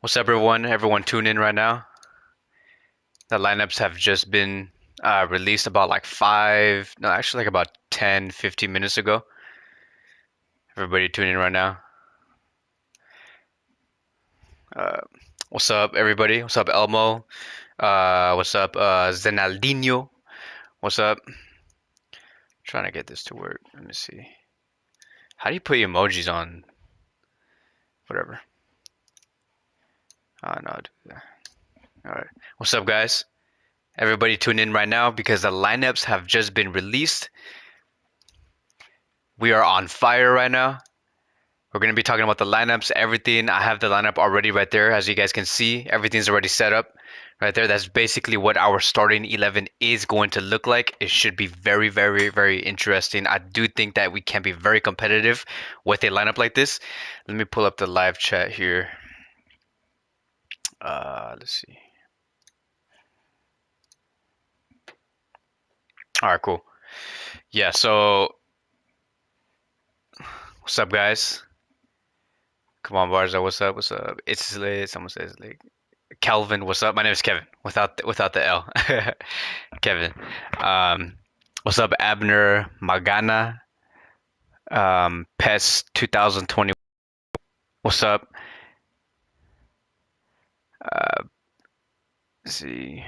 What's up, everyone? Everyone tune in right now. The lineups have just been released about like five, no, actually like about 10, 15 minutes ago. Everybody tune in right now. Uh, what's up, everybody? What's up, Elmo? What's up, Zenaldinho? What's up? Trying to get this to work. Let me see. How do you put emojis on whatever? Oh, no. All right. What's up, guys? Everybody tune in right now because the lineups have just been released. We are on fire right now. We're going to be talking about the lineups, everything. I have the lineup already right there. As you guys can see, everything's already set up right there. That's basically what our starting 11 is going to look like. It should be very, very, very interesting. I do think that we can be very competitive with a lineup like this. Let me pull up the live chat here. Let's see. All right, cool. Yeah, so what's up, guys? Come on, Barza. What's up? What's up? It's lit. Someone says like Calvin. What's up? My name is Kevin without the L. Kevin. Um, what's up, Abner Magana? Pets 2020. What's up? Uh, let's see.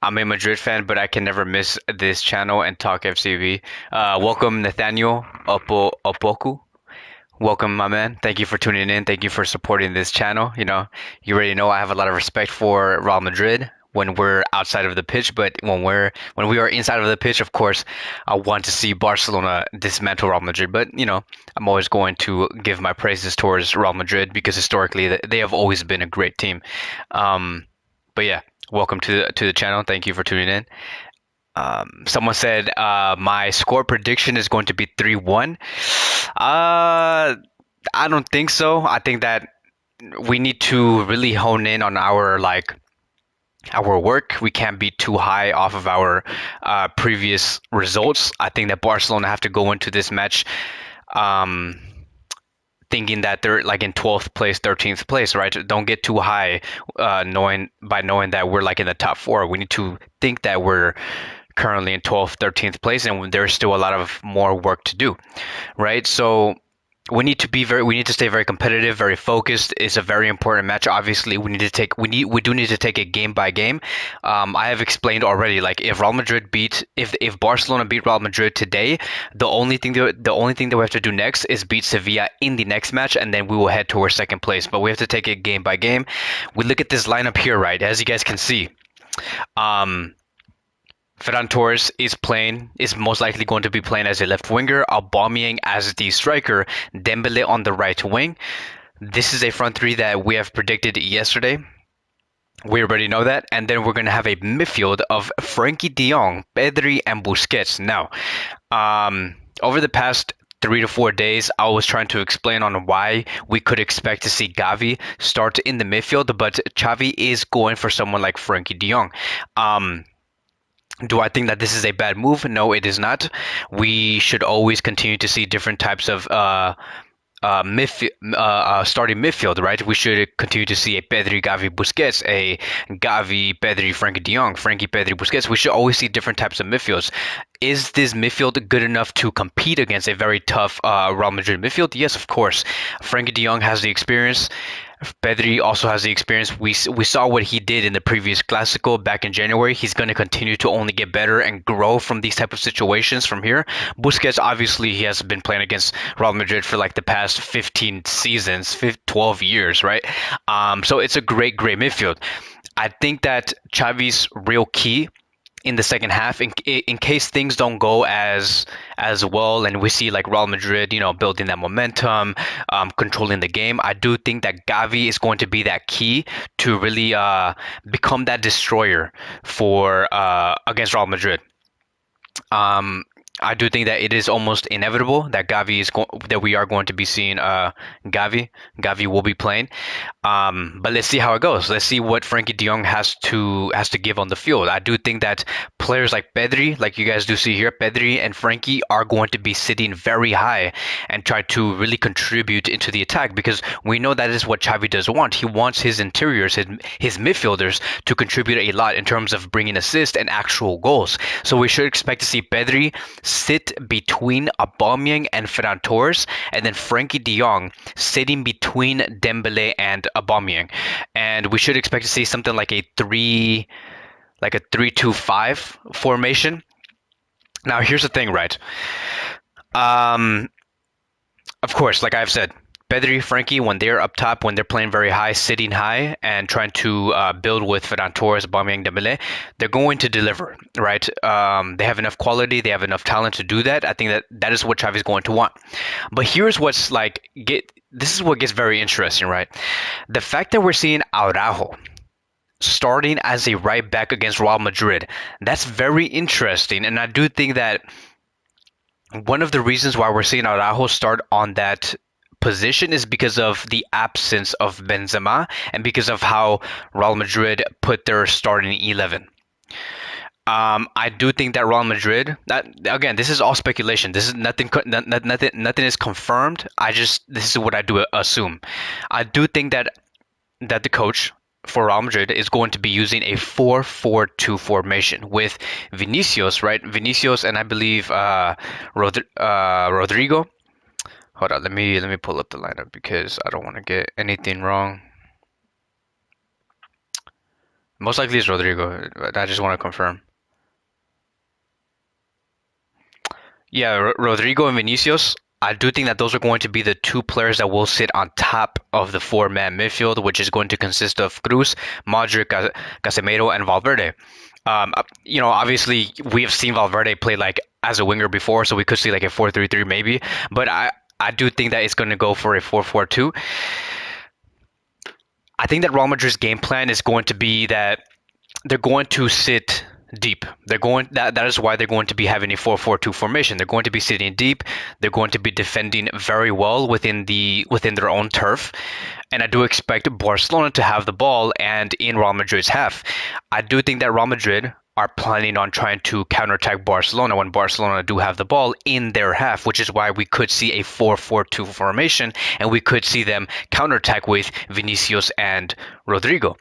I'm a Madrid fan, but I can never miss this channel and talk FCB. Welcome, Nathaniel Opoku. Welcome, my man. Thank you for tuning in. Thank you for supporting this channel. You already know I have a lot of respect for Real Madrid when we're outside of the pitch, but when we are inside of the pitch, of course, I want to see Barcelona dismantle Real Madrid. But I'm always going to give my praises towards Real Madrid because historically they have always been a great team. But yeah, welcome to the channel. Thank you for tuning in. Someone said my score prediction is going to be 3-1. I don't think so. I think that we need to really hone in on our work. We can't be too high off of our previous results. I think that Barcelona have to go into this match um, thinking that they're like in 12th place, 13th place, right? Don't get too high knowing that we're like in the top four. We need to think that we're currently in 12th, 13th place, and there's still a lot of more work to do, right? So we need to stay very competitive, very focused. It's a very important match. Obviously, we do need to take it game by game. I have explained already, like if Barcelona beat Real Madrid today, the only thing that we have to do next is beat Sevilla in the next match, and then we will head towards second place. But we have to take it game by game. We look at this lineup here, right? As you guys can see, um, Ferran Torres is most likely going to be playing as a left winger, Aubameyang as the striker, Dembele on the right wing. This is a front three that we have predicted yesterday. We already know that. And then we're going to have a midfield of Frankie de Jong, Pedri, and Busquets. Now, over the past 3 to 4 days, I was trying to explain on why we could expect to see Gavi start in the midfield, but Xavi is going for someone like Frankie de Jong. Do I think that this is a bad move? No, it is not. We should always continue to see different types of starting midfield, right? We should continue to see a Pedri, Gavi, Busquets, a Gavi, Pedri, Frankie de Jong, Frankie, Pedri, Busquets. We should always see different types of midfields. Is this midfield good enough to compete against a very tough Real Madrid midfield? Yes, of course. Frankie de Jong has the experience. Pedri also has the experience. We saw what he did in the previous Clásico back in January. He's going to continue to only get better and grow from these type of situations from here. Busquets, obviously, he has been playing against Real Madrid for like the past 15 seasons, 12 years, right? So it's a great midfield. I think that Xavi's real key in the second half in case things don't go as well and we see like Real Madrid building that momentum, controlling the game. I do think that Gavi is going to be that key to really become that destroyer for against Real Madrid. I do think that it is almost inevitable that that we are going to be seeing Gavi. Gavi will be playing. But let's see how it goes. Let's see what Frankie De Jong has to give on the field. I do think that players like Pedri, like you guys do see here, Pedri and Frankie are going to be sitting very high and try to really contribute into the attack because we know that is what Xavi does want. He wants his interiors, his midfielders to contribute a lot in terms of bringing assists and actual goals. So we should expect to see Pedri sit between Aubameyang and Ferran Torres, and then Frankie De Jong sitting between Dembele and Aubameyang. And we should expect to see something like a 3-2-5 formation. Now here's the thing, right? Um, of course, like I've said, Pedri, Frankie, when they're up top, when they're playing very high, sitting high, and trying to build with Ferran Torres, Aubameyang, Dembele, they're going to deliver, right? They have enough quality, they have enough talent to do that. I think that is what Xavi's going to want. But here's what's like, this is what gets very interesting, right? The fact that we're seeing Araujo starting as a right back against Real Madrid, that's very interesting, and I do think that one of the reasons why we're seeing Araujo start on that position is because of the absence of Benzema and because of how Real Madrid put their starting 11. I do think that Real Madrid. That again, this is all speculation. This is nothing. Nothing is confirmed. This is what I do assume. I do think that the coach for Real Madrid is going to be using a 4-4-2 formation with Vinicius, right? Vinicius and I believe Rodrigo. Hold on, let me pull up the lineup because I don't want to get anything wrong. Most likely it's Rodrigo, but I just want to confirm. Yeah, Rodrigo and Vinicius. I do think that those are going to be the two players that will sit on top of the four-man midfield, which is going to consist of Cruz, Modric, Casemiro, and Valverde. Obviously we have seen Valverde play like as a winger before, so we could see like a 4-3-3 maybe. But I do think that it's going to go for a 4-4-2. I think that Real Madrid's game plan is going to be that they're going to sit deep. That is why they're going to be having a 4-4-2 formation. They're going to be sitting deep. They're going to be defending very well within their own turf. And I do expect Barcelona to have the ball and in Real Madrid's half. I do think that Real Madrid are planning on trying to counterattack Barcelona when Barcelona do have the ball in their half, which is why we could see a 4-4-2 formation and we could see them counterattack with Vinicius and Rodrigo.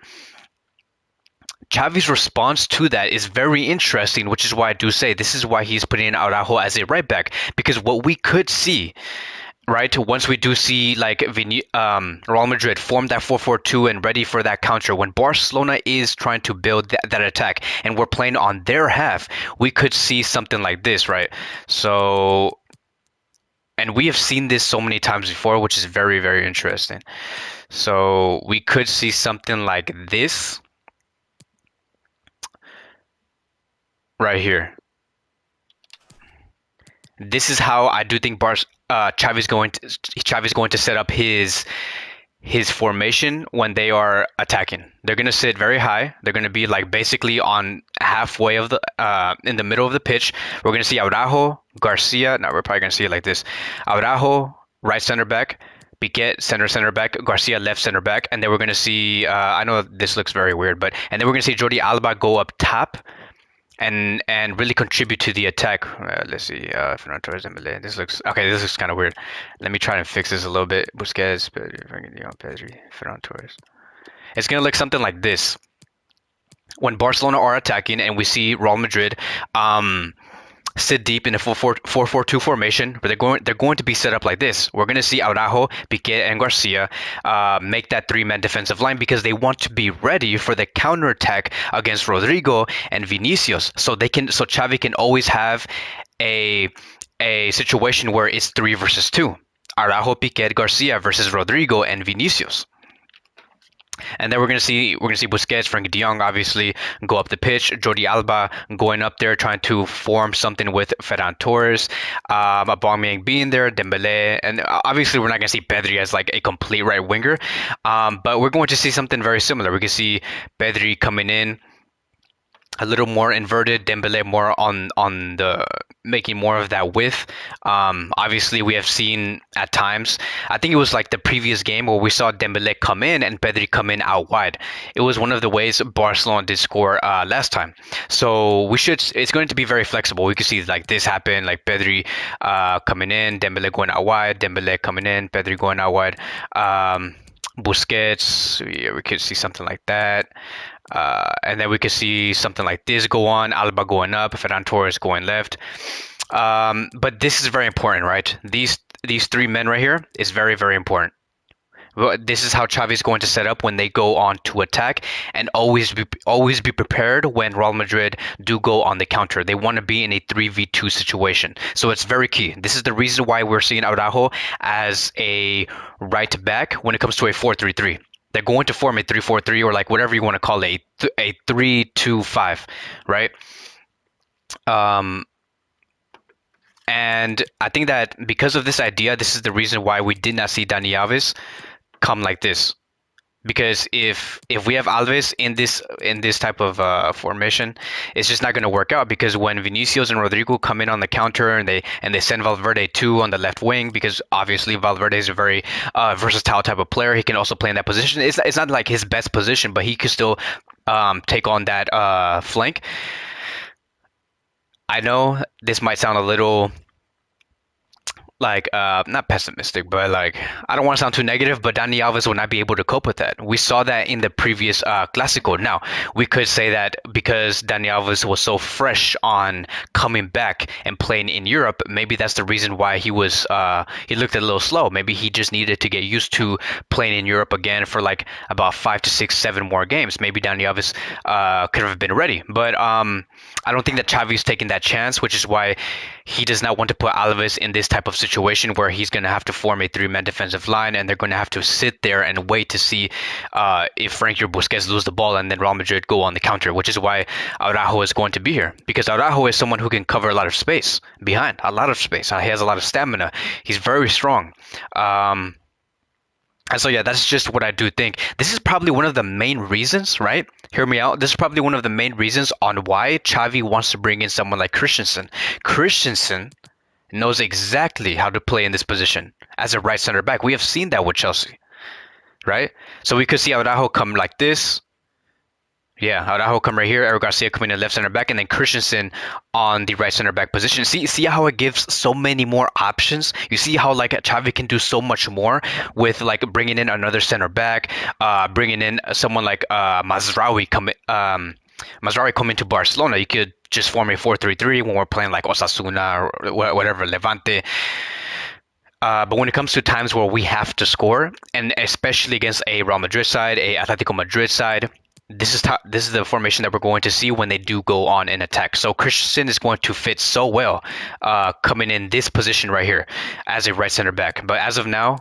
Xavi's response to that is very interesting, which is why I do say this is why he's putting in Araujo as a right back, because what we could see, right, once we do see like Real Madrid form that 4-4-2 and ready for that counter, when Barcelona is trying to build that attack and we're playing on their half, we could see something like this, right? So, and we have seen this so many times before, which is very, very interesting. So we could see something like this right here. This is how I do think Xavi's going to set up his formation when they are attacking. They're going to sit very high. They're going to be like basically on halfway of the in the middle of the pitch. We're going to see Araujo, Garcia. Now we're probably going to see it like this: Araujo, right center back. Piquet, center back, Garcia, left center back, and then we're going to see. I know this looks very weird, and then we're going to see Jordi Alba go up top, and really contribute to the attack. Let's see, Ferran Torres, Dembele. This looks okay. This looks kind of weird. Let me try and fix this a little bit. Busquets, Pedri, Ferran Torres. It's gonna look something like this when Barcelona are attacking, and we see Real Madrid sit deep in a 4-4-2 formation, but they're going to be set up like this. We're going to see Araujo, Piqué, and Garcia make that three-man defensive line because they want to be ready for the counterattack against Rodrigo and Vinicius. So Xavi can always have a situation where it's 3 versus 2. Araujo, Piqué, Garcia versus Rodrigo and Vinicius. And then we're gonna see Busquets, Frankie De Jong obviously go up the pitch. Jordi Alba going up there trying to form something with Ferran Torres, Aubameyang being there, Dembele, and obviously we're not gonna see Pedri as like a complete right winger, but we're going to see something very similar. We can see Pedri coming in a little more inverted, Dembele more on the making more of that width. Obviously, we have seen at times. I think it was like the previous game where we saw Dembele come in and Pedri come in out wide. It was one of the ways Barcelona did score last time. So we should. It's going to be very flexible. We could see like this happen, like Pedri coming in, Dembele going out wide, Dembele coming in, Pedri going out wide. Busquets, yeah, we could see something like that. And then we could see something like this go on, Alba going up, Ferran Torres going left. But this is very important, right? These three men right here is very, very important. Well, this is how Xavi is going to set up when they go on to attack, and always be prepared when Real Madrid do go on the counter. They want to be in a 3v2 situation. So it's very key. This is the reason why we're seeing Araujo as a right back when it comes to a 4-3-3. They're going to form a 3-4-3 or like whatever you want to call it, a 3-2-5, right? Um, and I think that because of this idea, this is the reason why we did not see Dani Alves come like this. Because if we have Alves in this type of formation, it's just not going to work out. Because when Vinicius and Rodrigo come in on the counter and they send Valverde too on the left wing, because obviously Valverde is a very versatile type of player. He can also play in that position. It's not like his best position, but he could still take on that flank. I know this might sound a little like not pessimistic, but like I don't want to sound too negative, but Dani Alves will not be able to cope with that. We saw that in the previous Clásico. Now we could say that because Dani Alves was so fresh on coming back and playing in Europe, maybe that's the reason why he looked a little slow. Maybe he just needed to get used to playing in Europe again for like about 5 to 6, 7 more games. Maybe Dani Alves could have been ready, but I don't think that Xavi's taking that chance, which is why he does not want to put Alves in this type of situation where he's going to have to form a three-man defensive line and they're going to have to sit there and wait to see if Frankie or Busquets lose the ball and then Real Madrid go on the counter, which is why Araujo is going to be here. Because Araujo is someone who can cover a lot of space behind, a lot of space. He has a lot of stamina. He's very strong. And so, yeah, that's just what I do think. This is probably one of the main reasons, right? Hear me out. This is probably one of the main reasons on why Xavi wants to bring in someone like Christensen. Christensen knows exactly how to play in this position as a right center back. We have seen that with Chelsea, right? So we could see Araujo come like this. Yeah, Araujo come right here, Eric Garcia coming in left center back, and then Christensen on the right center back position. See how it gives so many more options. You see how like Xavi can do so much more with like bringing in another center back, bringing in someone like Mazraoui coming to Barcelona. You could just form a 4-3-3 when we're playing like Osasuna or whatever, Levante. But when it comes to times where we have to score, and especially against a Real Madrid side, a Atletico Madrid side, this is the formation that we're going to see when they do go on an attack. So Christensen is going to fit so well coming in this position right here as a right center back. But as of now,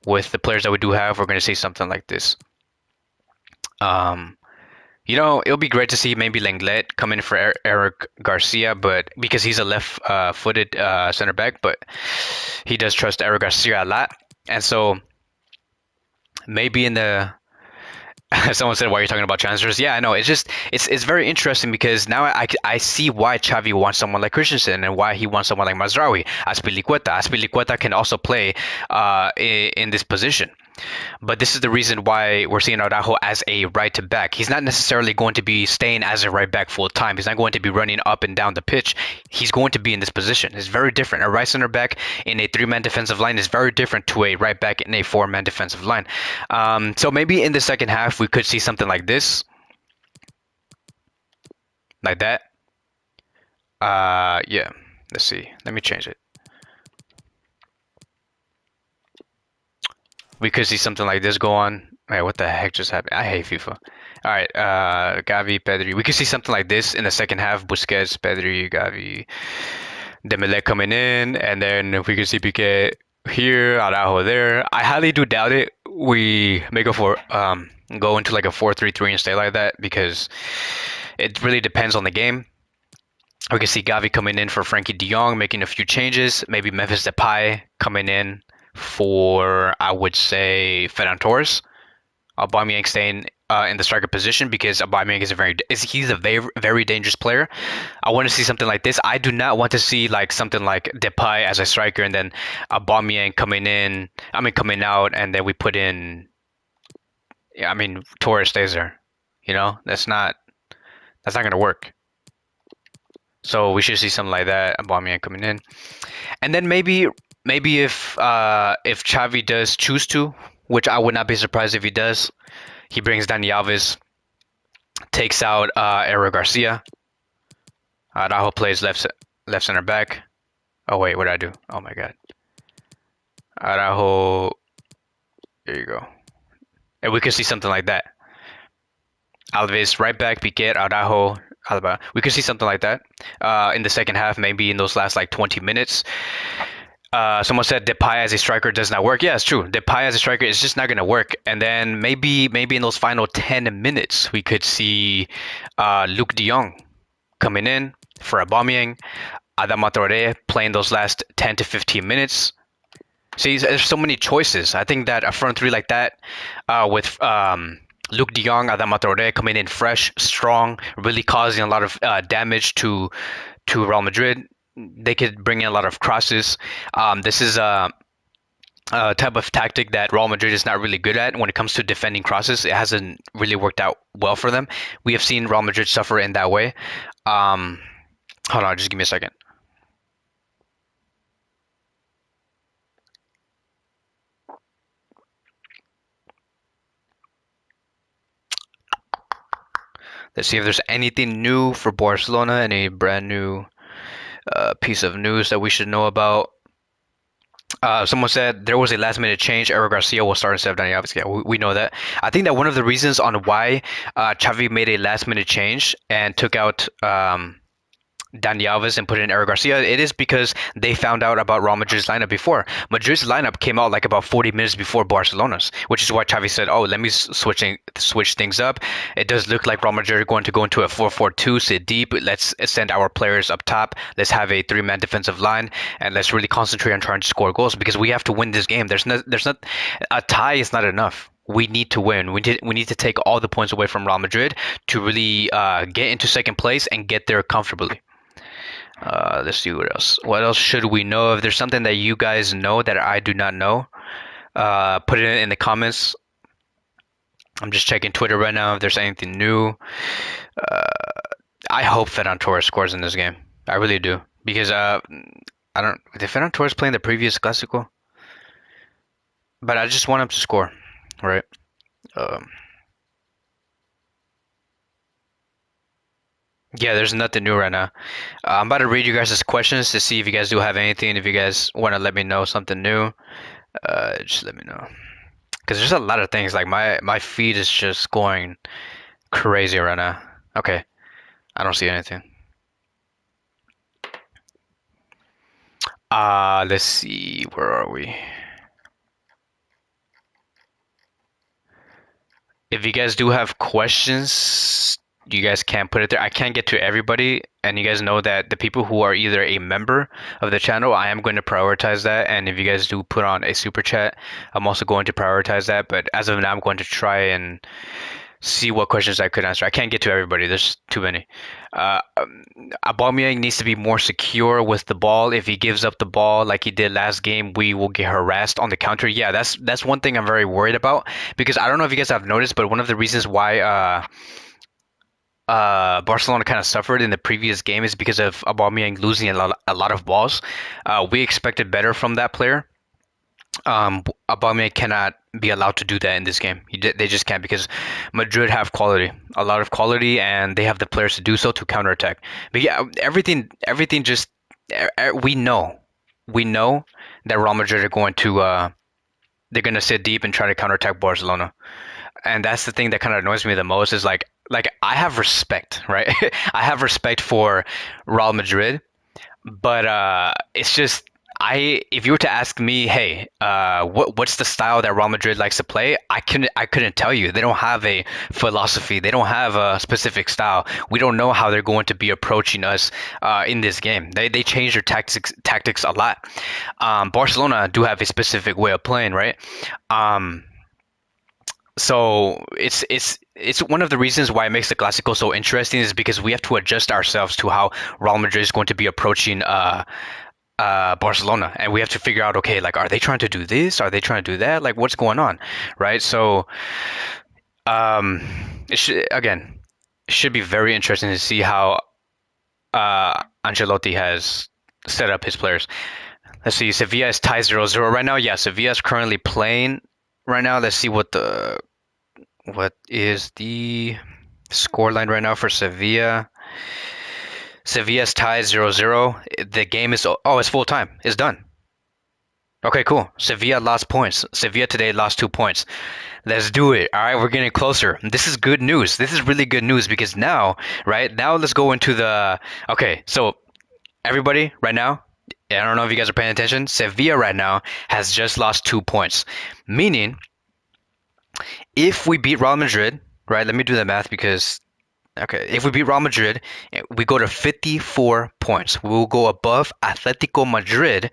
with the players that we do have, we're going to see something like this. It'll be great to see maybe Lenglet come in for Eric Garcia, but because he's a left-footed center back, but he does trust Eric Garcia a lot, and so maybe in the someone said, "Why are you talking about transfers?" Yeah, I know. It's very interesting because now I see why Xavi wants someone like Christensen and why he wants someone like Mazraoui. Azpilicueta can also play in this position. But this is the reason why we're seeing Araujo as a right back. He's not necessarily going to be staying as a right back full time. He's not going to be running up and down the pitch. He's going to be in this position. It's very different. A right center back in a three-man defensive line is very different to a right back in a four-man defensive line. So maybe in the second half we could see something like this, like that. Yeah. Let's see. Let me change it. We could see something like this go on. Wait, what the heck just happened? I hate FIFA. All right, Gavi, Pedri. We could see something like this in the second half. Busquets, Pedri, Gavi, Dembele coming in, and then if we could see Piqué here, Araujo there. I highly do doubt it. We may go into like a 4-3-3 and stay like that because it really depends on the game. We can see Gavi coming in for Frankie de Jong, making a few changes. Maybe Memphis Depay coming in for, I would say, Ferran Torres. Aubameyang staying in the striker position because Aubameyang he's a very dangerous player. I want to see something like this. I do not want to see like something like Depay as a striker and then Aubameyang coming out, and then we put in. Yeah, I mean Torres stays there. That's not gonna work. So we should see something like that. Aubameyang coming in, and then maybe if Xavi does choose to, which I would not be surprised if he does, he brings Dani Alves, takes out Eric Garcia. Araujo plays left center back. Oh wait, what did I do? Oh my god. Araujo. There you go. And we could see something like that. Alves right back, Piquet, Araujo, Alba. We could see something like that in the second half, maybe in those last like 20 minutes. Someone said Depay as a striker does not work. Yeah, it's true. Depay as a striker is just not going to work. And then maybe in those final 10 minutes, we could see Luke de Jong coming in for Aubameyang, Adama Traoré playing those last 10 to 15 minutes. See, there's so many choices. I think that a front three like that with Luke de Jong, Adama Traoré coming in fresh, strong, really causing a lot of damage to Real Madrid. They could bring in a lot of crosses. This is a type of tactic that Real Madrid is not really good at when it comes to defending crosses. It hasn't really worked out well for them. We have seen Real Madrid suffer in that way. Hold on, just give me a second. Let's see if there's anything new for Barcelona, any brand new piece of news that we should know about. Someone said there was a last minute change. Eric Garcia will start instead of Dani Alves. Yeah, we know that. I think that one of the reasons on why Xavi made a last minute change and took out Dani Alves and put in Eric Garcia, it is because they found out about Real Madrid's lineup before. Madrid's lineup came out like about 40 minutes before Barcelona's, which is why Xavi said, "Oh, let me switch things up. It does look like Real Madrid are going to go into a 4-4-2, sit deep. Let's send our players up top. Let's have a three-man defensive line, and let's really concentrate on trying to score goals because we have to win this game. There's not a tie is not enough." We need to win. We need to take all the points away from Real Madrid to really get into second place and get there comfortably. Let's see what else. What else should we know? If there's something that you guys know that I do not know, put it in the comments. I'm just checking Twitter right now if there's anything new. I hope Ferran Torres scores in this game. I really do because I don't. Did Ferran Torres play in the previous Clásico? But I just want him to score, right? Yeah, there's nothing new right now. I'm about to read you guys' questions to see if you guys do have anything. If you guys want to let me know something new, just let me know. Because there's a lot of things. Like my feed is just going crazy right now. Okay, I don't see anything. Let's see. Where are we? If you guys do have questions, you guys can put it there. I can't get to everybody, and you guys know that the people who are either a member of the channel, I am going to prioritize that. And if you guys do put on a super chat, I'm also going to prioritize that. But as of now, I'm going to try and see what questions I could answer. I can't get to everybody. There's too many. Aubameyang needs to be more secure with the ball. If he gives up the ball like he did last game, we will get harassed on the counter. Yeah, that's one thing I'm very worried about because I don't know if you guys have noticed, but one of the reasons why Barcelona kind of suffered in the previous game is because of Aubameyang losing a lot of balls. We expected better from that player. Aubameyang cannot be allowed to do that in this game. They just can't because Madrid have quality, a lot of quality, and they have the players to do so to counterattack. But yeah, everything just we know that Real Madrid are going to they're going to sit deep and try to counterattack Barcelona. And that's the thing that kind of annoys me the most is like I have respect, right? I have respect for Real Madrid, but it's just if you were to ask me, hey, what's the style that Real Madrid likes to play? I couldn't tell you. They don't have a philosophy. They don't have a specific style. We don't know how they're going to be approaching us in this game. They change their tactics a lot. Barcelona do have a specific way of playing, right? So it's one of the reasons why it makes the Clásico so interesting is because we have to adjust ourselves to how Real Madrid is going to be approaching Barcelona, and we have to figure out, okay, like, are they trying to do this? Are they trying to do that? Like, what's going on, right? So, um, it should be very interesting to see how Ancelotti has set up his players. Let's see, Sevilla is tied 0-0 right now. Yeah, Sevilla is currently playing right now. Let's see what is the scoreline right now for Sevilla. Sevilla's tied 0-0. The game is it's full time. It's done. Okay, cool. Sevilla lost points. Sevilla today lost 2 points. Let's do it. All right, we're getting closer. This is good news. This is really good news because now, right now, let's go into the. Okay, so everybody, right now, I don't know if you guys are paying attention. Sevilla right now has just lost 2 points, meaning if we beat Real Madrid, right? Let me do the math because okay, if we beat Real Madrid, we go to 54 points. We will go above Atletico Madrid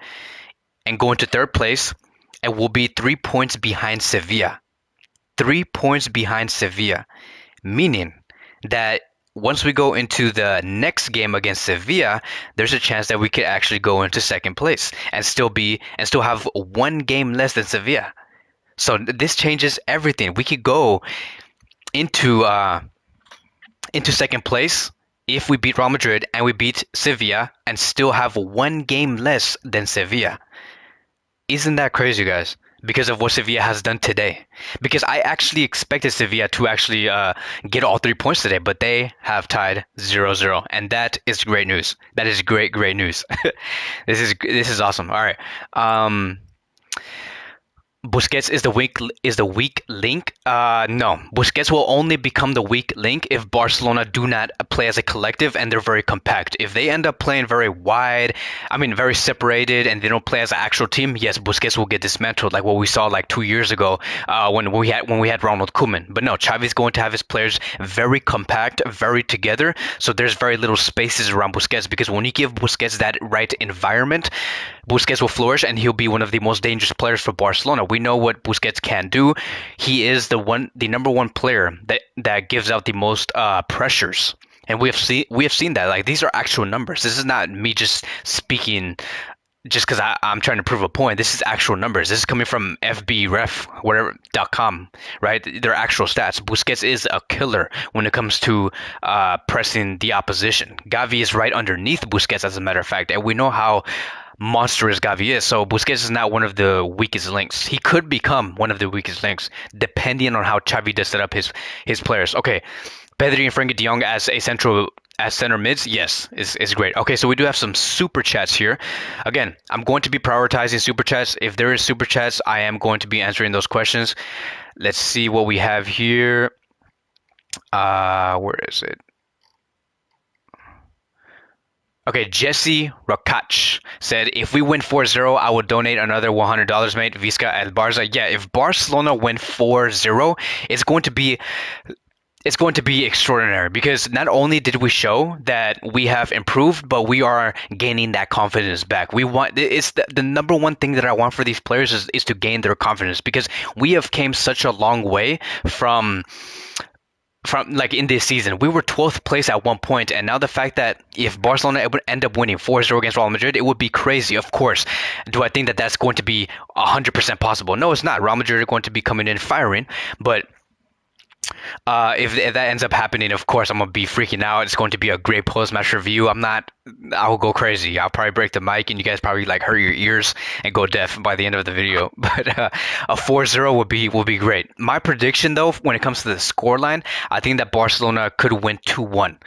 and go into third place, and we'll be 3 points behind Sevilla. 3 points behind Sevilla, meaning that once we go into the next game against Sevilla, there's a chance that we could actually go into second place and still have one game less than Sevilla. So this changes everything. We could go into into second place if we beat Real Madrid and we beat Sevilla and still have one game less than Sevilla. Isn't that crazy, guys? Because of what Sevilla has done today. Because I actually expected Sevilla to actually get all 3 points today, but they have tied 0-0, and that is great news. That is great news. This is awesome. All right. Busquets is the weak link. No, Busquets will only become the weak link if Barcelona do not play as a collective and they're very compact. If they end up playing very wide, I mean very separated, and they don't play as an actual team, yes, Busquets will get dismantled, like what we saw like 2 years ago when we had Ronald Koeman. But no, Xavi's going to have his players very compact, very together. So there's very little spaces around Busquets because when you give Busquets that right environment, Busquets will flourish and he'll be one of the most dangerous players for Barcelona. We know what Busquets can do. He is the number one player that gives out the most pressures. And we have seen that. Like, these are actual numbers. This is not me just speaking just because I'm trying to prove a point. This is actual numbers. This is coming from FBref.com, right? They're actual stats. Busquets is a killer when it comes to pressing the opposition. Gavi is right underneath Busquets, as a matter of fact, and we know how monstrous Gavi is. So Busquets is not one of the weakest links. He could become one of the weakest links, depending on how Xavi does set up his players. Okay, Pedri and Frenkie de Jong as center mids, yes, is great. Okay, so we do have some super chats here. Again, I'm going to be prioritizing super chats. If there is super chats, I am going to be answering those questions. Let's see what we have here. Where is it? Okay, Jesse Rakach said, if we win 4-0, I will donate another $100, mate. Visca El Barça. Yeah, if Barcelona win 4-0, it's going to be extraordinary because not only did we show that we have improved, but we are gaining that confidence back. It's the number one thing that I want for these players is to gain their confidence because we have came such a long way from like in this season. We were 12th place at one point, and now the fact that if Barcelona would end up winning 4-0 against Real Madrid, it would be crazy. Of course, do I think that that's going to be 100% possible? No, it's not. Real Madrid are going to be coming in firing, but if that ends up happening, of course, I'm gonna be freaking out. It's going to be a great post-match review. I'll go crazy. I'll probably break the mic, and you guys probably like hurt your ears and go deaf by the end of the video. But a 4-0 would be great. My prediction, though, when it comes to the scoreline, I think that Barcelona could win 2-1.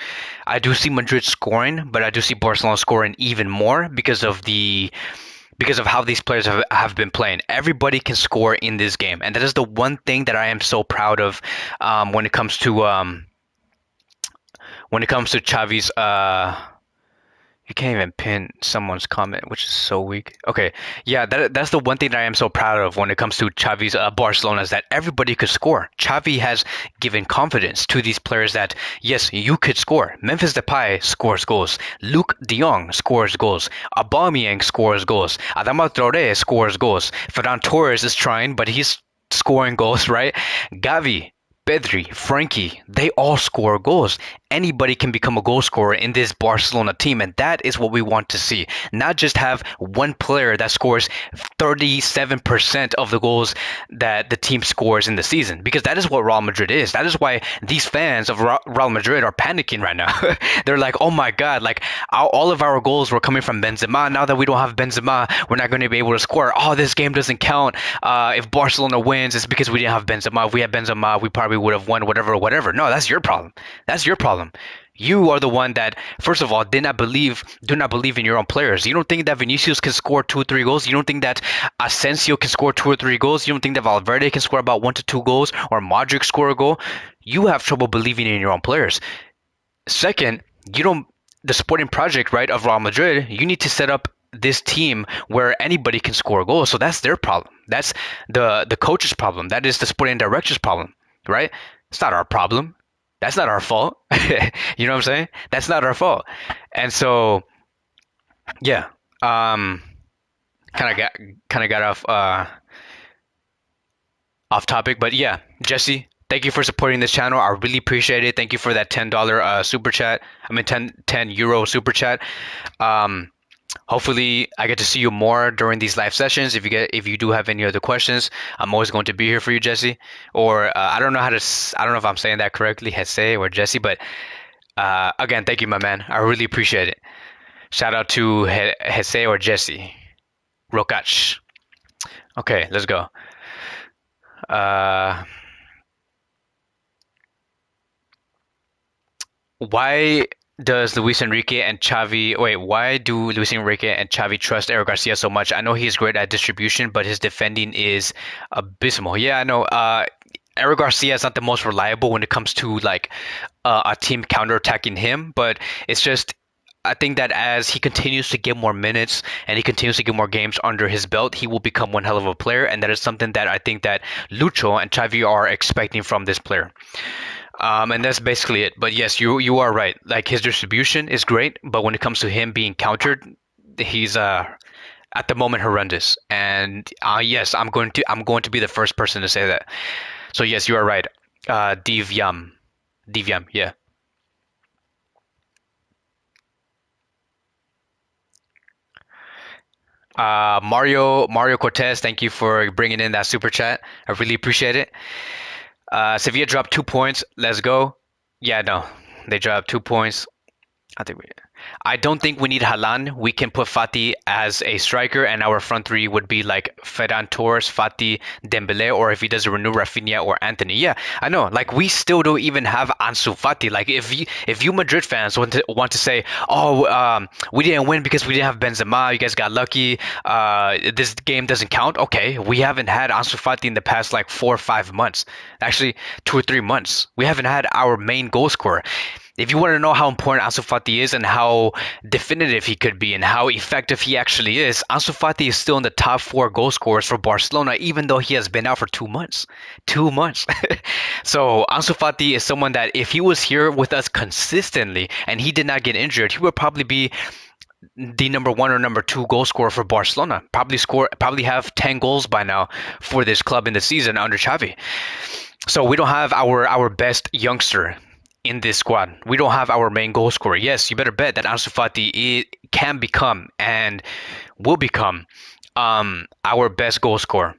I do see Madrid scoring, but I do see Barcelona scoring even more because of how these players have been playing. Everybody can score in this game, and that is the one thing that I am so proud of when it comes to Xavi's. You can't even pin someone's comment, which is so weak. Okay, yeah, that's the one thing that I am so proud of when it comes to Xavi's Barcelona is that everybody could score. Xavi has given confidence to these players that, yes, you could score. Memphis Depay scores goals. Luke de Jong scores goals. Aubameyang scores goals. Adama Traoré scores goals. Ferran Torres is trying, but he's scoring goals, right? Gavi, Pedri, Frankie, they all score goals. Anybody can become a goal scorer in this Barcelona team, and that is what we want to see. Not just have one player that scores 37% of the goals that the team scores in the season, because that is what Real Madrid is. That is why these fans of Real Madrid are panicking right now. They're like, oh my God, like all of our goals were coming from Benzema. Now that we don't have Benzema, we're not going to be able to score. Oh, this game doesn't count. If Barcelona wins, it's because we didn't have Benzema. If we had Benzema, we probably would have won, whatever, whatever. No, that's your problem. That's your problem. You are the one that, first of all, do not believe in your own players. You don't think that Vinicius can score 2 or 3 goals. You don't think that Asensio can score 2 or 3 goals. You don't think that Valverde can score about 1 to 2 goals, or Modric score a goal. You have trouble believing in your own players. Second, you don't. The sporting project, right, of Real Madrid. You need to set up this team where anybody can score goals. So that's their problem. That's the coach's problem. That is the sporting director's problem, right? It's not our problem. That's not our fault. You know what I'm saying? That's not our fault. And so, yeah, um, kind of got off topic, but yeah, Jesse, thank you for supporting this channel. I really appreciate it. Thank you for that $10 super chat. I mean, 10 euro super chat. Um, Hopefully, I get to see you more during these live sessions. If you do have any other questions, I'm always going to be here for you, Jesse. Or I don't know if I'm saying that correctly, Jesse or Jesse. But again, thank you, my man. I really appreciate it. Shout out to Jesse or Jesse. Rokach. Okay, let's go. Uh, why does Luis Enrique and Xavi wait, why do Luis Enrique and Xavi trust Eric Garcia so much? I know he's great at distribution, but his defending is abysmal. Yeah, I know. Eric Garcia is not the most reliable when it comes to like a team counterattacking him, but it's just I think that as he continues to get more minutes and he continues to get more games under his belt, he will become one hell of a player, and that is something that I think that Lucho and Xavi are expecting from this player. And that's basically it. But yes, you are right. Like his distribution is great, but when it comes to him being countered, he's at the moment horrendous. And yes, I'm going to be the first person to say that. So yes, you are right. Divyam, Divyam, yeah. Mario Cortez, thank you for bringing in that super chat. I really appreciate it. Sevilla dropped 2 points. Let's go. Yeah, no, they dropped 2 points. I think we. I don't think we need Halan. We can put Fati as a striker, and our front three would be like Ferran Torres, Fati, Dembele, or if he doesn't renew, Rafinha or Anthony. Yeah, I know. Like we still don't even have Ansu Fati. Like if you Madrid fans want to say, oh, we didn't win because we didn't have Benzema. You guys got lucky. This game doesn't count. Okay, we haven't had Ansu Fati in the past like 4 or 5 months. Actually, 2 or 3 months. We haven't had our main goal scorer. If you want to know how important Ansu Fati is and how definitive he could be and how effective he actually is, Ansu Fati is still in the top 4 goal scorers for Barcelona, even though he has been out for 2 months. 2 months. So Ansu Fati is someone that if he was here with us consistently and he did not get injured, he would probably be the number 1 or number 2 goal scorer for Barcelona. Probably have 10 goals by now for this club in the season under Xavi. So we don't have our best youngster in this squad. We don't have our main goal scorer. Yes, you better bet that Ansu Fati can become and will become our best goal scorer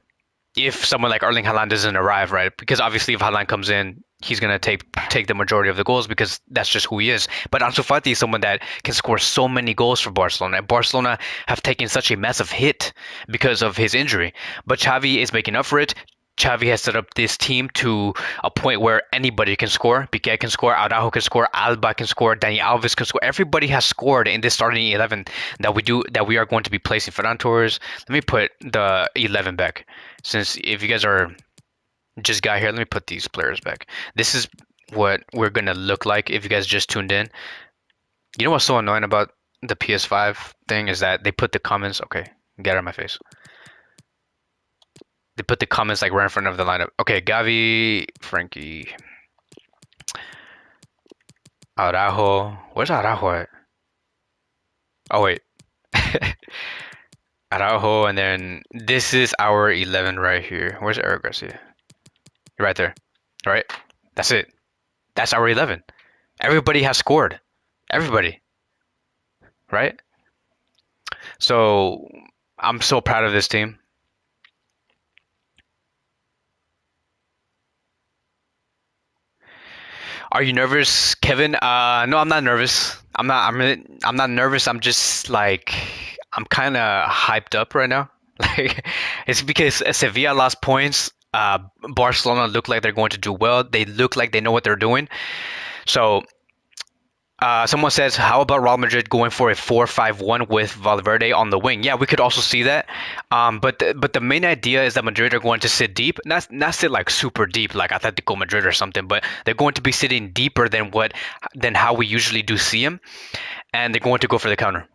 if someone like Erling Haaland doesn't arrive, right? Because obviously if Haaland comes in, he's going to take the majority of the goals because that's just who he is. But Ansu Fati is someone that can score so many goals for Barcelona. Barcelona have taken such a massive hit because of his injury. But Xavi is making up for it. Xavi has set up this team to a point where anybody can score. Piqué can score, Araujo can score, Alba can score, Dani Alves can score. Everybody has scored in this starting 11 that we are going to be placing. Ferran Torres. Let me put the 11 back. Since if you guys are just got here, let me put these players back. This is what we're gonna look like if you guys just tuned in. You know what's so annoying about the PS5 thing is that they put the comments. Okay, get out of my face. They put the comments like right in front of the lineup. Okay, Gavi, Frankie, Araujo. Where's Araujo at? Oh wait, Araujo, and then this is our 11 right here. Where's Eric Garcia? right there, right? That's it. That's our 11. Everybody has scored. Everybody, right? So I'm so proud of this team. Are you nervous, Kevin? No, I'm not nervous. I'm not nervous. I'm just like I'm kind of hyped up right now. Like it's because Sevilla lost points. Barcelona look like they're going to do well. They look like they know what they're doing. So someone says, how about Real Madrid going for a 4-5-1 with Valverde on the wing? Yeah, we could also see that. But the main idea is that Madrid are going to sit deep, not sit like super deep like Atletico Madrid or something, but they're going to be sitting deeper than how we usually do see them, and they're going to go for the counter.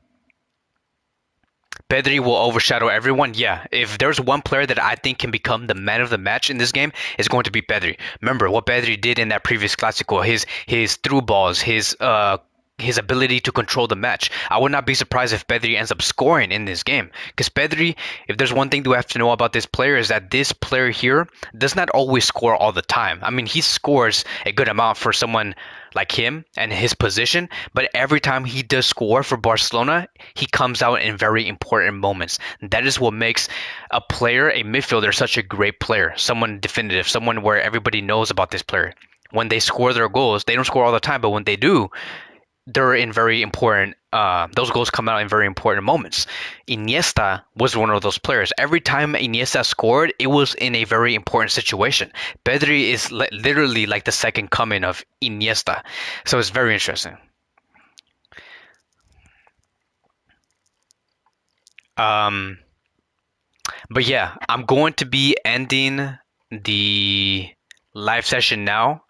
Pedri will overshadow everyone. Yeah, if there's one player that I think can become the man of the match in this game, it's going to be Pedri. Remember what Pedri did in that previous Clásico, his through balls, his ability to control the match. I would not be surprised if Pedri ends up scoring in this game. Because Pedri, if there's one thing we have to know about this player, is that this player here does not always score all the time. I mean, he scores a good amount for someone like him and his position, but every time he does score for Barcelona, he comes out in very important moments. That is what makes a player, a midfielder, such a great player. Someone definitive, someone where everybody knows about this player. When they score their goals, they don't score all the time, but when they do, they're in very important. Those goals come out in very important moments. Iniesta was one of those players. Every time Iniesta scored, it was in a very important situation. Pedri is literally like the second coming of Iniesta, so it's very interesting. Um, but yeah, I'm going to be ending the live session now,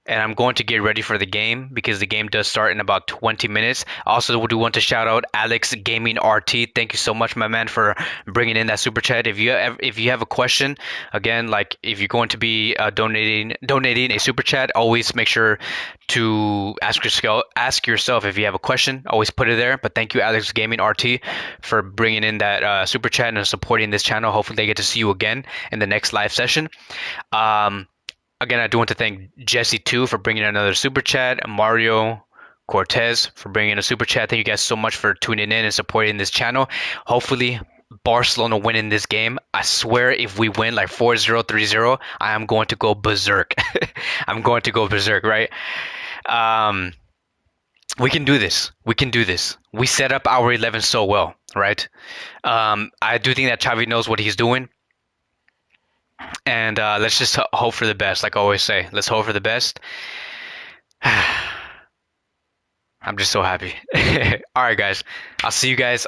and I'm going to get ready for the game because the game does start in about 20 minutes. Also, we do want to shout out Alex Gaming RT. Thank you so much, my man, for bringing in that super chat. If you have a question, again, like if you're going to be donating a super chat, always make sure to ask yourself if you have a question. Always put it there. But thank you, Alex Gaming RT, for bringing in that super chat and supporting this channel. Hopefully, they get to see you again in the next live session. Um, Again, I do want to thank Jesse too for bringing another super chat, and Mario Cortez for bringing in a super chat. Thank you guys so much for tuning in and supporting this channel. Hopefully, Barcelona win in this game. I swear, if we win like 4-0, 3-0, I am going to go berserk. I'm going to go berserk, right? Um, we can do this. We can do this. We set up our 11 so well, right? I do think that Xavi knows what he's doing. And let's just hope for the best, like I always say. Let's hope for the best. I'm just so happy. All right, guys. I'll see you guys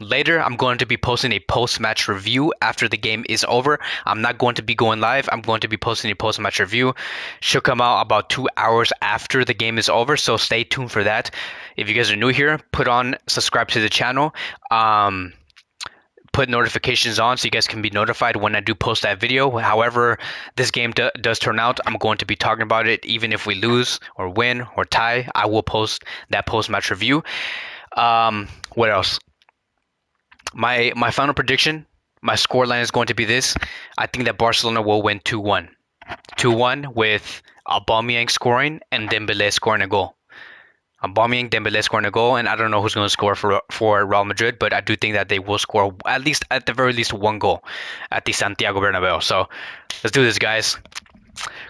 later. I'm going to be posting a post-match review after the game is over. I'm not going to be going live. I'm going to be posting a post-match review. Should come out about 2 hours after the game is over, so stay tuned for that. If you guys are new here, subscribe to the channel. Put notifications on so you guys can be notified when I do post that video. However, this game does turn out, I'm going to be talking about it even if we lose or win or tie. I will post that post-match review. What else? My final prediction, my scoreline is going to be this. I think that Barcelona will win 2-1. 2-1 with Aubameyang scoring and Dembele scoring a goal. Aubameyang, Dembele scoring a goal, and I don't know who's going to score for Real Madrid, but I do think that they will score at the very least one goal at the Santiago Bernabeu. So let's do this, guys.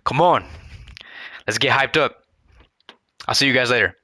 Come on, let's get hyped up. I'll see you guys later.